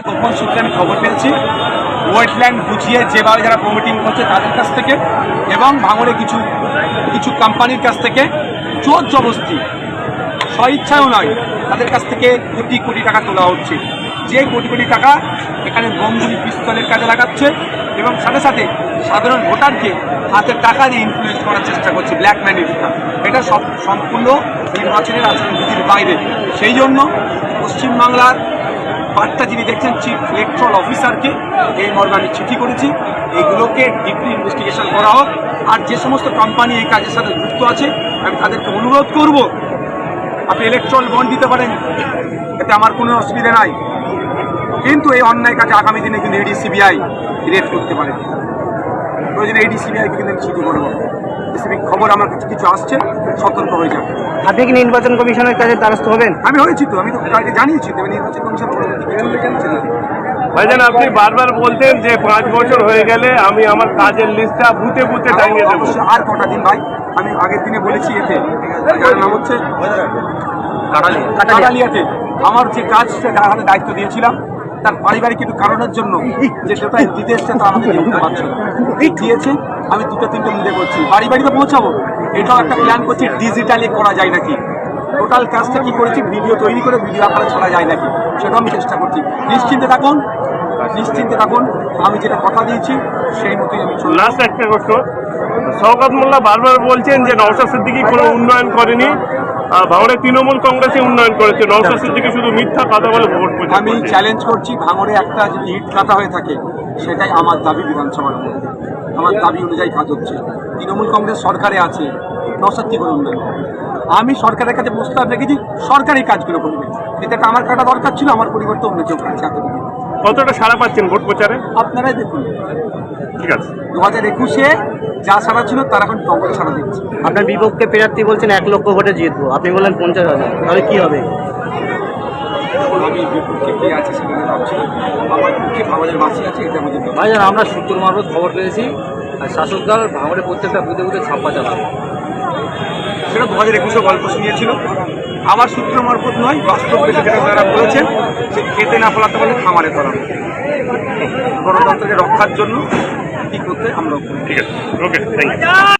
গোপন সূত্রে আমি খবর পেয়েছি ওয়েটল্যান্ড বুঝিয়ে যেভাবে যারা প্রমোটিং করছে তাদের কাছ থেকে এবং ভাঙড়ে কিছু কিছু কোম্পানির কাছ থেকে জোর জবরদস্তি স্বইচ্ছাও নয় তাদের কাছ থেকে কোটি কোটি টাকা তোলা হচ্ছে। যে কোটি কোটি টাকা এখানে বোমগুলি পিস্তলের কাজে লাগাচ্ছে এবং সাথে সাথে সাধারণ ভোটারকে হাতে টাকা দিয়ে ইনফ্লুয়েন্স করার চেষ্টা করছে, ব্ল্যাক মানি। এটা সম্পূর্ণ নির্বাচনের আচরণবিধির বাইরে। সেই জন্য পশ্চিমবাংলার বার্তা যিনি দেখছেন চিফ ইলেকট্রাল অফিসারকে এই মর্মে আমি চিঠি করেছি, এগুলোকে ডিপলি ইনভেস্টিগেশন করা হোক। আর যে সমস্ত কোম্পানি এই কাজের সাথে যুক্ত আছে আমি তাদেরকে অনুরোধ করব, আপনি ইলেকট্রাল বন্ড দিতে পারেন, এতে আমার কোনো অসুবিধা নাই, কিন্তু এই অন্যায় কাজে আগামী দিনে কিন্তু ইডি সিবিআই রেড করতে পারে। প্রয়োজনে ইডি সিবিআইকে কিন্তু চিঠি করবো, স্পেসিফিক খবর আমার কাছে কিছু আসছে, সতর্ক হয়ে যাবে। আপনি কি নির্বাচন কমিশনের কাছে দ্বারস্থ হবেন? আমি হয়েছি তো, আমি তো জানিয়েছি তো, নির্বাচন কমিশন ভাইজান আপনি বারবার বলতেন যে 5 বছর হয়ে গেলে আমি আমার কাজের লিস্টটা বুথে বুথে টাঙিয়ে দেবো। আর কটা দিন ভাই, আমি আগের দিনে বলেছি এতে নাম হচ্ছে কাটালিয়াতে আমার যে কাজটা যার হাতে দায়িত্ব দিয়েছিলাম তার পারিবারিক কিছু কারণের জন্য যে সেটা দিতে এসছে তা আমাকে দিতে পারছে না, দিয়েছে। আমি 2-3টে মিলে করছি, বাড়ি বাড়িতে পৌঁছাবো। এটাও একটা প্ল্যান করছি, ডিজিটালি করা যায় নাকি, টোটাল কাজটা কি করেছি ভিডিও তৈরি করে ভিডিও আকারে ছড়া যায় নাকি, সেটাও আমি চেষ্টা করছি। নিশ্চিন্তে থাকুন, নিশ্চিন্তে থাকুন, আমি যেটা কথা দিয়েছি সেই মতোই আমি চলব। লাস্ট একটা প্রশ্ন, শওকত মোল্লা বারবার বলছেন যে নওশাদ সিদ্দিকী কোনো উন্নয়ন করেনি, ভাঙড়ে তৃণমূল কংগ্রেসে উন্নয়ন করেছে, নওশাদ সিদ্দিকী শুধু মিথ্যা কথা বলে ভোট পেয়েছে। আমি চ্যালেঞ্জ করছি, ভাঙড়ে একটা যদি ইট কাটা হয়ে থাকে সেটাই আমার দাবি বিধানসভার মধ্যে, আমার দাবি অনুযায়ী কাজ হচ্ছে। তৃণমূল কংগ্রেস সরকারে আছে, নওশাদ কি করে উন্নয়ন? আমি সরকারের কাছে প্রস্তাব রেখেছি সরকারি কাজগুলো করবে, এটা আমার কাটা দরকার ছিল, আমার পরিবর্তে অন্য কেউ কাছে এতটুকু। কতটা সাড়া পাচ্ছেন ভোট প্রচারে? আপনারাই দেখুন, ঠিক আছে। 2021-এ যা সাড়া ছিল তার এখন ডবল সাড়া দিচ্ছে। আপনার বিপক্ষে প্রার্থী বলছেন 1 লক্ষ ভোটে জিতবো, আপনি বললেন 50,000, তাহলে কি হবে? আমি বিপক্ষে কে আছে সেখানে ভাবছি, আমার পক্ষে আমাদের বাসী আছে, এটা বুঝতে পারছি। ভাইজান আমরা সূত্র মারফত খবর পেয়েছি আর শাসক দল ভাঙড়ে প্রত্যেকটা বুথে বুথে ছাপ্পা চালাবে, সেটা 2021-এ গল্প শুনিয়েছিল, আমার সূত্র মারফত নয়, বাস্তব যেটা তারা বলেছেন যে খেতে না ফলাতে পারলে খামারে ফলাবো। গণতন্ত্রকে রক্ষার জন্য কি করতে আমরা। ঠিক আছে, ওকে, থ্যাংক ইউ।